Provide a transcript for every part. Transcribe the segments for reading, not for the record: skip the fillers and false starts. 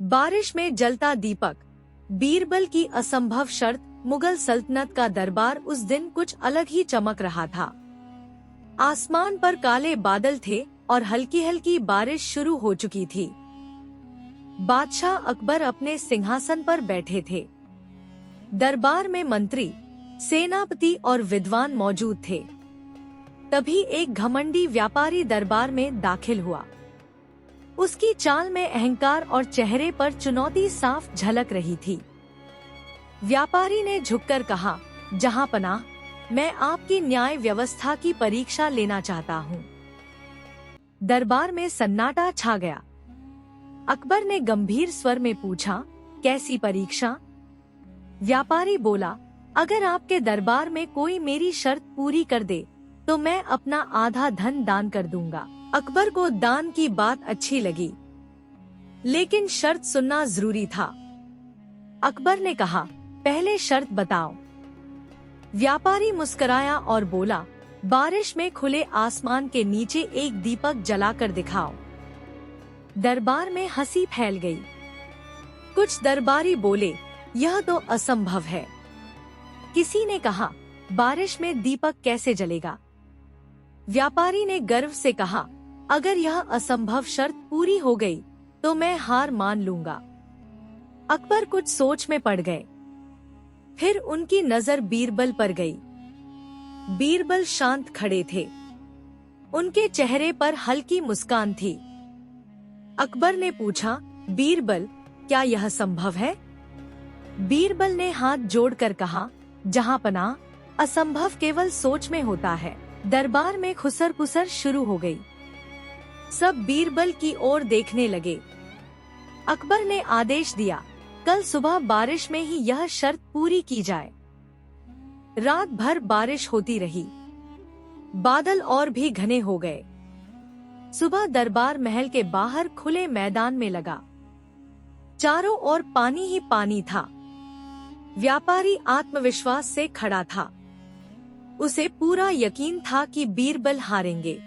बारिश में जलता दीपक, बीरबल की असंभव शर्त। मुगल सल्तनत का दरबार उस दिन कुछ अलग ही चमक रहा था। आसमान पर काले बादल थे और हल्की हल्की बारिश शुरू हो चुकी थी। बादशाह अकबर अपने सिंहासन पर बैठे थे। दरबार में मंत्री, सेनापति और विद्वान मौजूद थे। तभी एक घमंडी व्यापारी दरबार में दाखिल हुआ। उसकी चाल में अहंकार और चेहरे पर चुनौती साफ झलक रही थी। व्यापारी ने झुककर कहा, जहांपनाह, मैं आपकी न्याय व्यवस्था की परीक्षा लेना चाहता हूँ। दरबार में सन्नाटा छा गया। अकबर ने गंभीर स्वर में पूछा, कैसी परीक्षा? व्यापारी बोला, अगर आपके दरबार में कोई मेरी शर्त पूरी कर दे तो मैं अपना आधा धन दान कर दूंगा। अकबर को दान की बात अच्छी लगी, लेकिन शर्त सुनना जरूरी था। अकबर ने कहा, पहले शर्त बताओ। व्यापारी मुस्कुराया और बोला, बारिश में खुले आसमान के नीचे एक दीपक जलाकर दिखाओ। दरबार में हंसी फैल गई। कुछ दरबारी बोले, यह तो असंभव है। किसी ने कहा, बारिश में दीपक कैसे जलेगा? व्यापारी ने गर्व से कहा, अगर यह असंभव शर्त पूरी हो गई तो मैं हार मान लूंगा। अकबर कुछ सोच में पड़ गए। फिर उनकी नजर बीरबल पर गई। बीरबल शांत खड़े थे। उनके चेहरे पर हल्की मुस्कान थी। अकबर ने पूछा, बीरबल, क्या यह संभव है? बीरबल ने हाथ जोड़कर कहा, जहांपनाह, असंभव केवल सोच में होता है। दरबार में खुसर पुसर शुरू हो गई। सब बीरबल की ओर देखने लगे। अकबर ने आदेश दिया, कल सुबह बारिश में ही यह शर्त पूरी की जाए। रात भर बारिश होती रही। बादल और भी घने हो गए। सुबह दरबार महल के बाहर खुले मैदान में लगा। चारों ओर पानी ही पानी था। व्यापारी आत्मविश्वास से खड़ा था। उसे पूरा यकीन था कि बीरबल हारेंगे।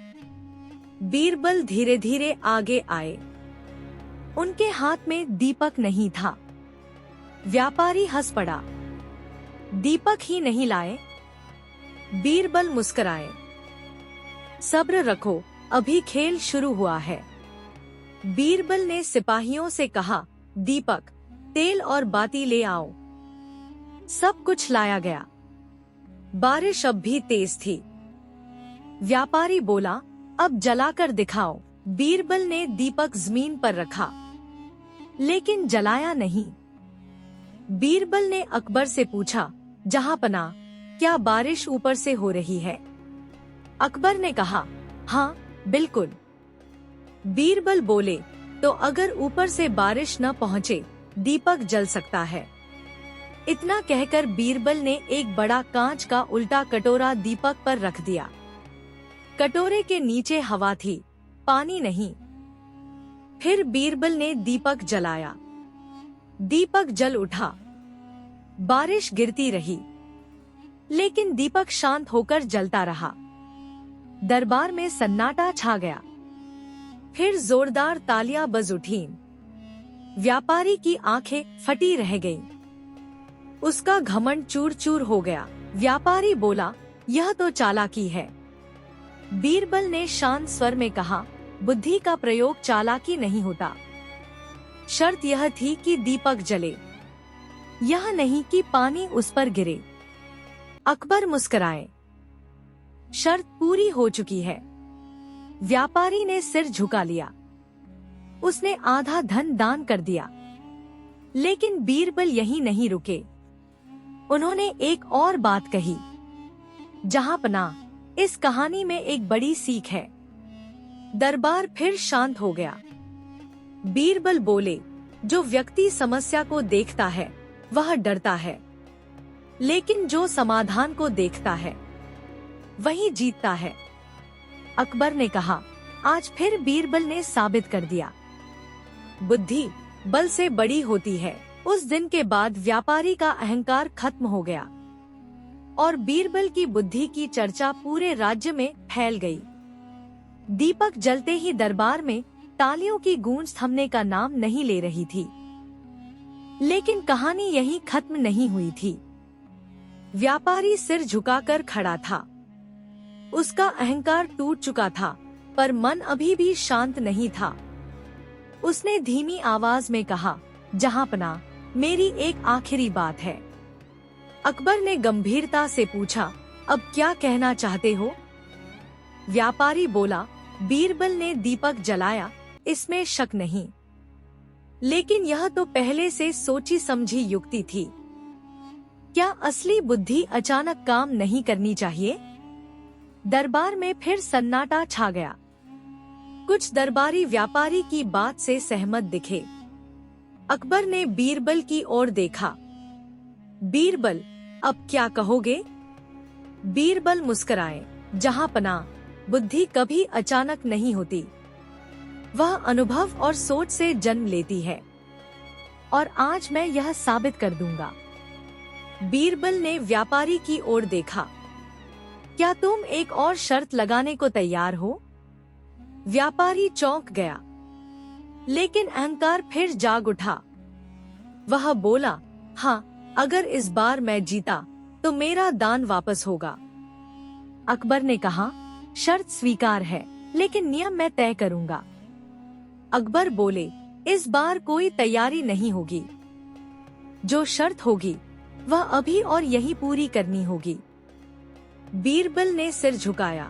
बीरबल धीरे धीरे आगे आए। उनके हाथ में दीपक नहीं था। व्यापारी हंस पड़ा, दीपक ही नहीं लाए? बीरबल मुस्कुराए, सब्र रखो, अभी खेल शुरू हुआ है। बीरबल ने सिपाहियों से कहा, दीपक, तेल और बाती ले आओ। सब कुछ लाया गया। बारिश अब भी तेज थी। व्यापारी बोला, अब जलाकर दिखाओ। बीरबल ने दीपक जमीन पर रखा, लेकिन जलाया नहीं। बीरबल ने अकबर से पूछा, जहांपनाह, क्या बारिश ऊपर से हो रही है? अकबर ने कहा, हाँ, बिल्कुल। बीरबल बोले, तो अगर ऊपर से बारिश न पहुँचे, दीपक जल सकता है। इतना कहकर बीरबल ने एक बड़ा कांच का उल्टा कटोरा दीपक पर रख दिया। कटोरे के नीचे हवा थी, पानी नहीं। फिर बीरबल ने दीपक जलाया। दीपक जल उठा। बारिश गिरती रही, लेकिन दीपक शांत होकर जलता रहा। दरबार में सन्नाटा छा गया। फिर जोरदार तालियां बज उठीं। व्यापारी की आंखें फटी रह गईं। उसका घमंड चूर चूर हो गया। व्यापारी बोला, यह तो चालाकी है। बीरबल ने शांत स्वर में कहा, बुद्धि का प्रयोग चालाकी नहीं होता। शर्त यह थी कि दीपक जले, यह नहीं कि पानी उस पर गिरे। अकबर मुस्कुराए, शर्त पूरी हो चुकी है। व्यापारी ने सिर झुका लिया। उसने आधा धन दान कर दिया। लेकिन बीरबल यहीं नहीं रुके। उन्होंने एक और बात कही, जहांपनाह, इस कहानी में एक बड़ी सीख है। दरबार फिर शांत हो गया। बीरबल बोले, जो व्यक्ति समस्या को देखता है वह डरता है, लेकिन जो समाधान को देखता है वही जीतता है। अकबर ने कहा, आज फिर बीरबल ने साबित कर दिया, बुद्धि बल से बड़ी होती है। उस दिन के बाद व्यापारी का अहंकार खत्म हो गया और बीरबल की बुद्धि की चर्चा पूरे राज्य में फैल गई। दीपक जलते ही दरबार में तालियों की गूंज थमने का नाम नहीं ले रही थी। लेकिन कहानी यहीं खत्म नहीं हुई थी। व्यापारी सिर झुकाकर खड़ा था। उसका अहंकार टूट चुका था, पर मन अभी भी शांत नहीं था। उसने धीमी आवाज में कहा, जहांपना, मेरी एक आखिरी बात है। अकबर ने गंभीरता से पूछा, अब क्या कहना चाहते हो? व्यापारी बोला, बीरबल ने दीपक जलाया, इसमें शक नहीं, लेकिन यह तो पहले से सोची समझी युक्ति थी। क्या असली बुद्धि अचानक काम नहीं करनी चाहिए? दरबार में फिर सन्नाटा छा गया। कुछ दरबारी व्यापारी की बात से सहमत दिखे। अकबर ने बीरबल की ओर देखा। बीरबल, अब क्या कहोगे? बीरबल मुस्कुराए, जहांपना, बुद्धि कभी अचानक नहीं होती। वह अनुभव और सोच से जन्म लेती है, और आज मैं यह साबित कर दूंगा। बीरबल ने व्यापारी की ओर देखा। क्या तुम एक और शर्त लगाने को तैयार हो? व्यापारी चौंक गया, लेकिन अहंकार फिर जाग उठा। वह बोला, हाँ, अगर इस बार मैं जीता तो मेरा दान वापस होगा। अकबर ने कहा, शर्त स्वीकार है, लेकिन नियम मैं तय करूंगा। अकबर बोले, इस बार कोई तैयारी नहीं होगी। जो शर्त होगी वह अभी और यही पूरी करनी होगी। बीरबल ने सिर झुकाया,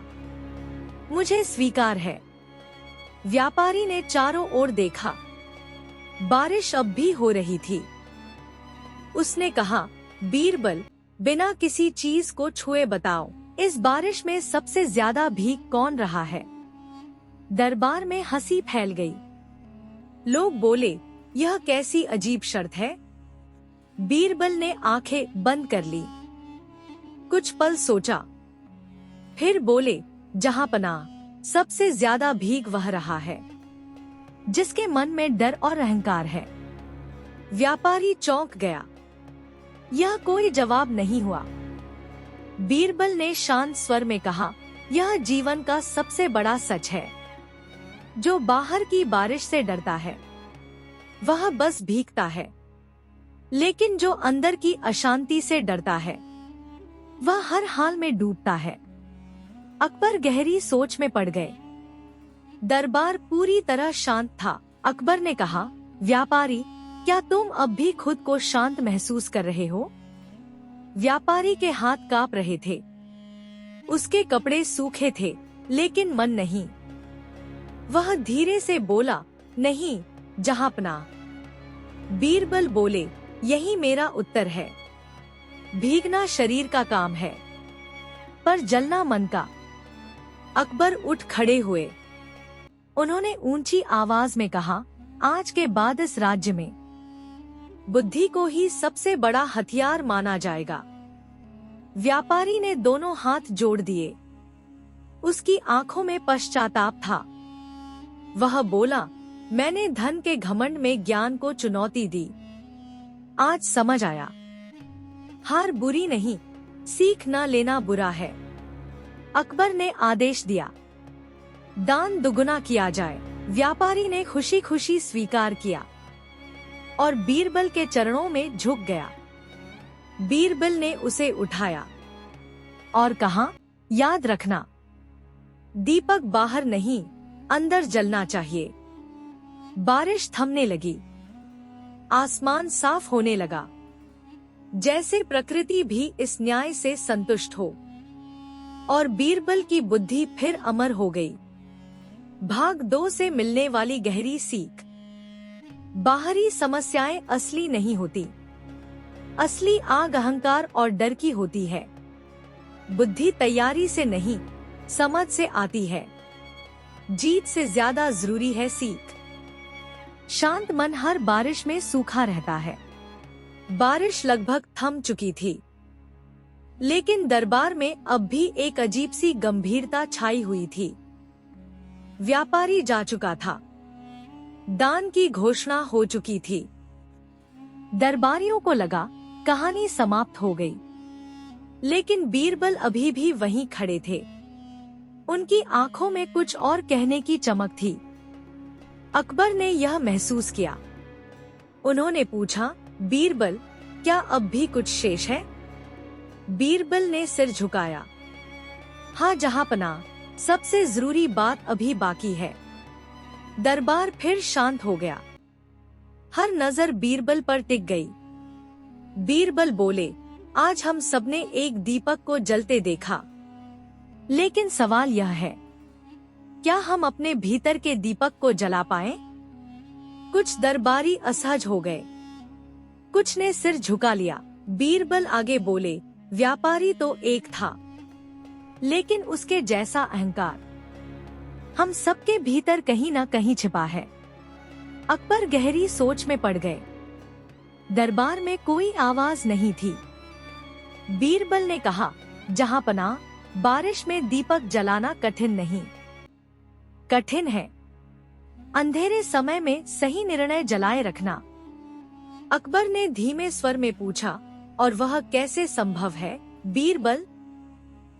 मुझे स्वीकार है। व्यापारी ने चारों ओर देखा। बारिश अब भी हो रही थी। उसने कहा, बीरबल, बिना किसी चीज को छुए बताओ, इस बारिश में सबसे ज्यादा भीग कौन रहा है? दरबार में हंसी फैल गई। लोग बोले, यह कैसी अजीब शर्त है? बीरबल ने आंखें बंद कर ली। कुछ पल सोचा, फिर बोले, जहांपना, सबसे ज्यादा भीग वह रहा है जिसके मन में डर और अहंकार है। व्यापारी चौंक गया। यह कोई जवाब नहीं हुआ। बीरबल ने शांत स्वर में कहा, यह जीवन का सबसे बड़ा सच है। जो बाहर की बारिश से डरता है वह बस भीगता है, लेकिन जो अंदर की अशांति से डरता है वह हर हाल में डूबता है। अकबर गहरी सोच में पड़ गए। दरबार पूरी तरह शांत था। अकबर ने कहा, व्यापारी, क्या तुम अब भी खुद को शांत महसूस कर रहे हो? व्यापारी के हाथ कांप रहे थे। उसके कपड़े सूखे थे, लेकिन मन नहीं। वह धीरे से बोला, नहीं, जहांपना। बीरबल बोले, यही मेरा उत्तर है। भीगना शरीर का काम है, पर जलना मन का। अकबर उठ खड़े हुए। उन्होंने ऊंची आवाज में कहा, आज के बाद इस राज्य में बुद्धि को ही सबसे बड़ा हथियार माना जाएगा। व्यापारी ने दोनों हाथ जोड़ दिए। उसकी आंखों में पश्चाताप था। वह बोला, मैंने धन के घमंड में ज्ञान को चुनौती दी। आज समझ आया, हार बुरी नहीं, सीख न लेना बुरा है। अकबर ने आदेश दिया, दान दुगुना किया जाए। व्यापारी ने खुशी खुशी स्वीकार किया और बीरबल के चरणों में झुक गया। बीरबल ने उसे उठाया और कहा, याद रखना, दीपक बाहर नहीं, अंदर जलना चाहिए। बारिश थमने लगी। आसमान साफ होने लगा, जैसे प्रकृति भी इस न्याय से संतुष्ट हो। और बीरबल की बुद्धि फिर अमर हो गई। भाग 2 से मिलने वाली गहरी सीख। बाहरी समस्याएं असली नहीं होती। असली आग अहंकार और डर की होती है। बुद्धि तैयारी से नहीं, समझ से आती है। जीत से ज्यादा जरूरी है सीख। शांत मन हर बारिश में सूखा रहता है। बारिश लगभग थम चुकी थी, लेकिन दरबार में अब भी एक अजीब सी गंभीरता छाई हुई थी। व्यापारी जा चुका था। दान की घोषणा हो चुकी थी। दरबारियों को लगा कहानी समाप्त हो गई, लेकिन बीरबल अभी भी वहीं खड़े थे। उनकी आंखों में कुछ और कहने की चमक थी। अकबर ने यह महसूस किया। उन्होंने पूछा, बीरबल, क्या अब भी कुछ शेष है? बीरबल ने सिर झुकाया। हाँ जहांपनाह, सबसे जरूरी बात अभी बाकी है। दरबार फिर शांत हो गया। हर नजर बीरबल पर टिक गई। बीरबल बोले, आज हम सबने एक दीपक को जलते देखा, लेकिन सवाल यह है, क्या हम अपने भीतर के दीपक को जला पाएं? कुछ दरबारी असहज हो गए, कुछ ने सिर झुका लिया। बीरबल आगे बोले, व्यापारी तो एक था, लेकिन उसके जैसा अहंकार हम सबके भीतर कहीं न कहीं छिपा है। अकबर गहरी सोच में पड़ गए। दरबार में कोई आवाज नहीं थी। बीरबल ने कहा, जहांपनाह, बारिश में दीपक जलाना कठिन नहीं, कठिन है अंधेरे समय में सही निर्णय जलाए रखना। अकबर ने धीमे स्वर में पूछा, और वह कैसे संभव है बीरबल?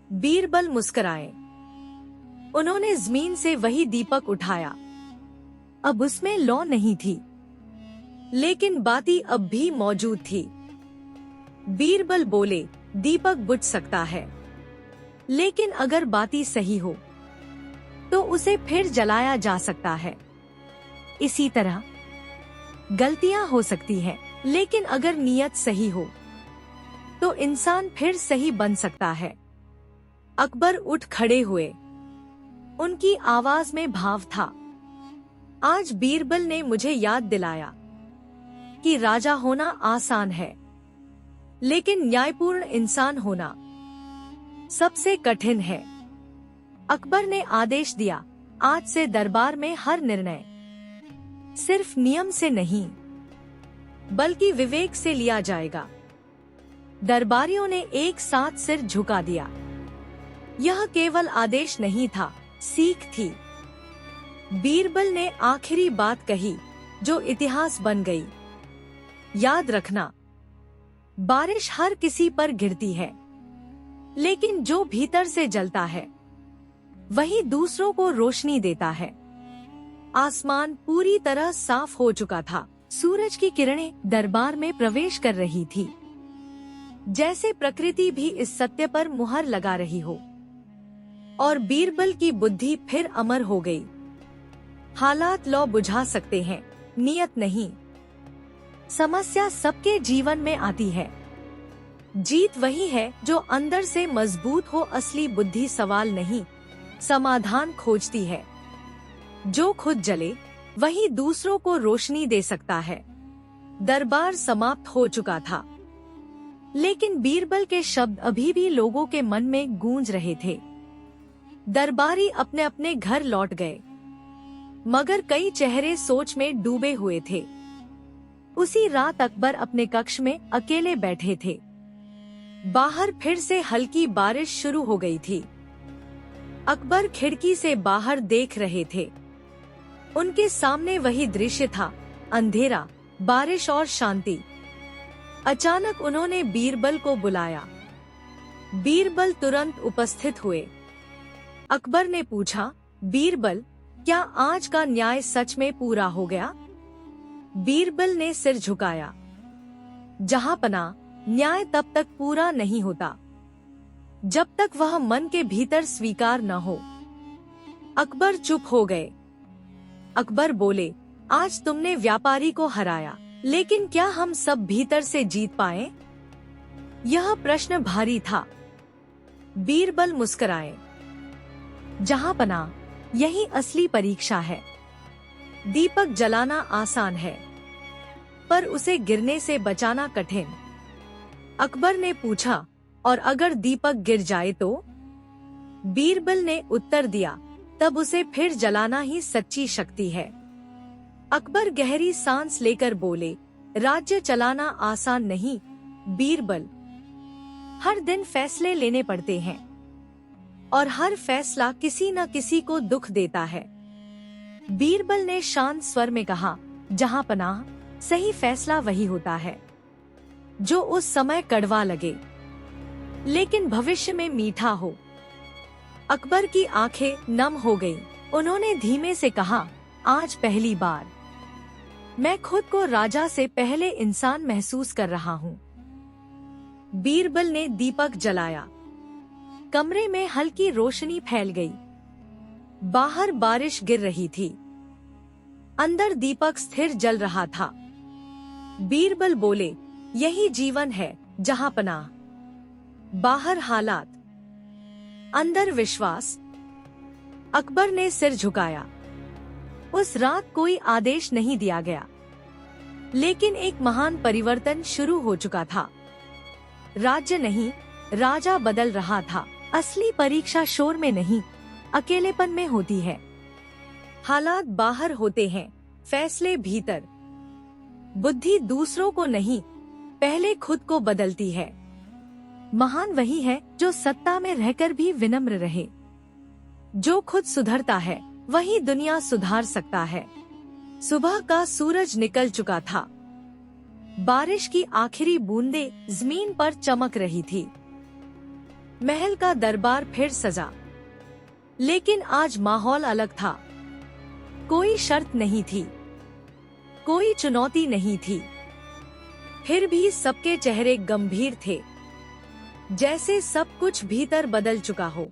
बीरबल मुस्कुराए। उन्होंने जमीन से वही दीपक उठाया। अब उसमें लौ नहीं थी, लेकिन बाती अब भी मौजूद थी। बीरबल बोले, दीपक बुझ सकता है, लेकिन अगर बाती सही हो तो उसे फिर जलाया जा सकता है। इसी तरह गलतियां हो सकती हैं, लेकिन अगर नीयत सही हो तो इंसान फिर सही बन सकता है। अकबर उठ खड़े हुए। उनकी आवाज में भाव था। आज बीरबल ने मुझे याद दिलाया कि राजा होना आसान है, लेकिन न्यायपूर्ण इंसान होना सबसे कठिन है। अकबर ने आदेश दिया, आज से दरबार में हर निर्णय सिर्फ नियम से नहीं, बल्कि विवेक से लिया जाएगा। दरबारियों ने एक साथ सिर झुका दिया। यह केवल आदेश नहीं था, सीख थी। बीरबल ने आखिरी बात कही, जो इतिहास बन गई। याद रखना, बारिश हर किसी पर गिरती है, लेकिन जो भीतर से जलता है वही दूसरों को रोशनी देता है। आसमान पूरी तरह साफ हो चुका था। सूरज की किरणें दरबार में प्रवेश कर रही थी, जैसे प्रकृति भी इस सत्य पर मुहर लगा रही हो। और बीरबल की बुद्धि फिर अमर हो गई। हालात लौ बुझा सकते हैं, नियत नहीं। समस्या सबके जीवन में आती है। जीत वही है जो अंदर से मजबूत हो। असली बुद्धि सवाल नहीं, समाधान खोजती है। जो खुद जले वही दूसरों को रोशनी दे सकता है। दरबार समाप्त हो चुका था, लेकिन बीरबल के शब्द अभी भी लोगों के मन में गूंज रहे थे। दरबारी अपने अपने घर लौट गए, मगर कई चेहरे सोच में डूबे हुए थे। उसी रात अकबर अपने कक्ष में अकेले बैठे थे। बाहर फिर से हल्की बारिश शुरू हो गई थी। अकबर खिड़की से बाहर देख रहे थे। उनके सामने वही दृश्य था, अंधेरा, बारिश और शांति। अचानक उन्होंने बीरबल को बुलाया। बीरबल तुरंत उपस्थित हुए। अकबर ने पूछा, बीरबल, क्या आज का न्याय सच में पूरा हो गया? बीरबल ने सिर झुकाया। जहांपनाह, न्याय तब तक पूरा नहीं होता जब तक वह मन के भीतर स्वीकार न हो। अकबर चुप हो गए। अकबर बोले, आज तुमने व्यापारी को हराया, लेकिन क्या हम सब भीतर से जीत पाए? यह प्रश्न भारी था। बीरबल मुस्कुराए। जहांपनाह, यही असली परीक्षा है। दीपक जलाना आसान है, पर उसे गिरने से बचाना कठिन। अकबर ने पूछा, और अगर दीपक गिर जाए तो? बीरबल ने उत्तर दिया, तब उसे फिर जलाना ही सच्ची शक्ति है। अकबर गहरी सांस लेकर बोले, राज्य चलाना आसान नहीं बीरबल। हर दिन फैसले लेने पड़ते हैं, और हर फैसला किसी न किसी को दुख देता है। बीरबल ने शांत स्वर में कहा, जहांपनाह, सही फैसला वही होता है जो उस समय कड़वा लगे, लेकिन भविष्य में मीठा हो। अकबर की आंखें नम हो गईं। उन्होंने धीमे से कहा, आज पहली बार मैं खुद को राजा से पहले इंसान महसूस कर रहा हूँ। बीरबल ने दीपक जलाया। कमरे में हल्की रोशनी फैल गई। बाहर बारिश गिर रही थी। अंदर दीपक स्थिर जल रहा था। बीरबल बोले, यही जीवन है, जहां पनाह। बाहर हालात, अंदर विश्वास। अकबर ने सिर झुकाया। उस रात कोई आदेश नहीं दिया गया, लेकिन एक महान परिवर्तन शुरू हो चुका था। राज्य नहीं, राजा बदल रहा था। असली परीक्षा शोर में नहीं, अकेलेपन में होती है। हालात बाहर होते हैं, फैसले भीतर। बुद्धि दूसरों को नहीं, पहले खुद को बदलती है। महान वही है जो सत्ता में रहकर भी विनम्र रहे। जो खुद सुधरता है वही दुनिया सुधार सकता है। सुबह का सूरज निकल चुका था। बारिश की आखिरी बूंदें जमीन पर चमक रही थी। महल का दरबार फिर सजा, लेकिन आज माहौल अलग था। कोई शर्त नहीं थी, कोई चुनौती नहीं थी। फिर भी सबके चेहरे गंभीर थे, जैसे सब कुछ भीतर बदल चुका हो।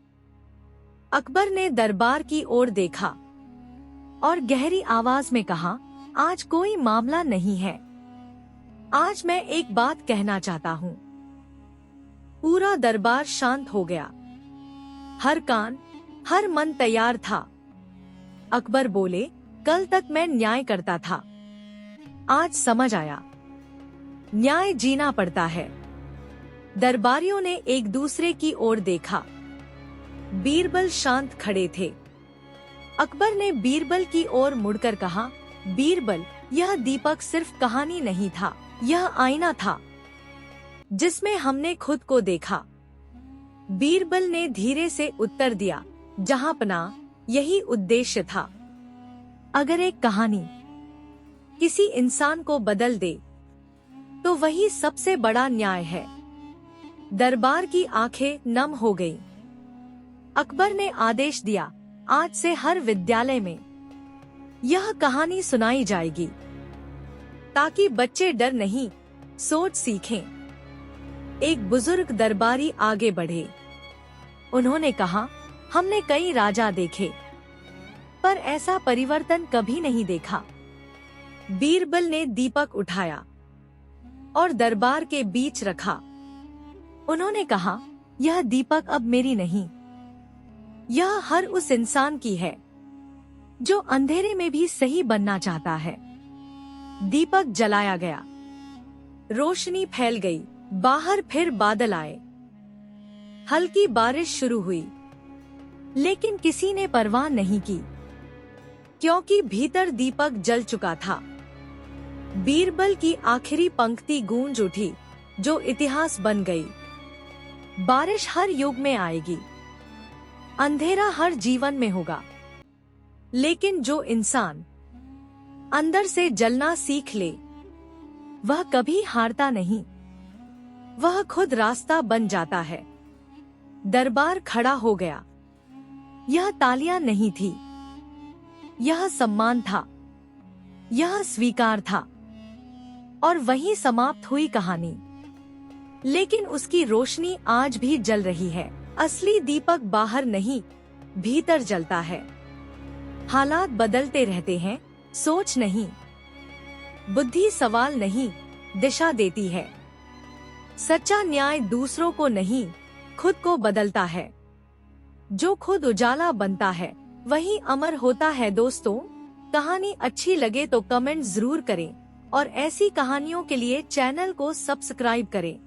अकबर ने दरबार की ओर देखा और गहरी आवाज में कहा, आज कोई मामला नहीं है। आज मैं एक बात कहना चाहता हूँ। पूरा दरबार शांत हो गया। हर कान, हर मन तैयार था। अकबर बोले, कल तक मैं न्याय करता था, आज समझ आया, न्याय जीना पड़ता है। दरबारियों ने एक दूसरे की ओर देखा। बीरबल शांत खड़े थे। अकबर ने बीरबल की ओर मुड़कर कहा, बीरबल, यह दीपक सिर्फ कहानी नहीं था, यह आईना था जिसमें हमने खुद को देखा। बीरबल ने धीरे से उत्तर दिया, जहां पनाह, यही उद्देश्य था। अगर एक कहानी किसी इंसान को बदल दे, तो वही सबसे बड़ा न्याय है। दरबार की आंखें नम हो गईं। अकबर ने आदेश दिया, आज से हर विद्यालय में यह कहानी सुनाई जाएगी, ताकि बच्चे डर नहीं, सोच सीखें। एक बुजुर्ग दरबारी आगे बढ़े। उन्होंने कहा, हमने कई राजा देखे, पर ऐसा परिवर्तन कभी नहीं देखा। बीरबल ने दीपक उठाया और दरबार के बीच रखा। उन्होंने कहा, यह दीपक अब मेरी नहीं, यह हर उस इंसान की है जो अंधेरे में भी सही बनना चाहता है। दीपक जलाया गया। रोशनी फैल गई। बाहर फिर बादल आए। हल्की बारिश शुरू हुई, लेकिन किसी ने परवाह नहीं की, क्योंकि भीतर दीपक जल चुका था। बीरबल की आखिरी पंक्ति गूंज उठी, जो इतिहास बन गई। बारिश हर युग में आएगी, अंधेरा हर जीवन में होगा, लेकिन जो इंसान अंदर से जलना सीख ले, वह कभी हारता नहीं, वह खुद रास्ता बन जाता है। दरबार खड़ा हो गया। यह तालियां नहीं थी, यह सम्मान था, यह स्वीकार था। और वहीं समाप्त हुई कहानी, लेकिन उसकी रोशनी आज भी जल रही है। असली दीपक बाहर नहीं, भीतर जलता है। हालात बदलते रहते हैं, सोच नहीं। बुद्धि सवाल नहीं, दिशा देती है। सच्चा न्याय दूसरों को नहीं, खुद को बदलता है। जो खुद उजाला बनता है, वही अमर होता है। दोस्तों, कहानी अच्छी लगे तो कमेंट जरूर करें और ऐसी कहानियों के लिए चैनल को सब्सक्राइब करें।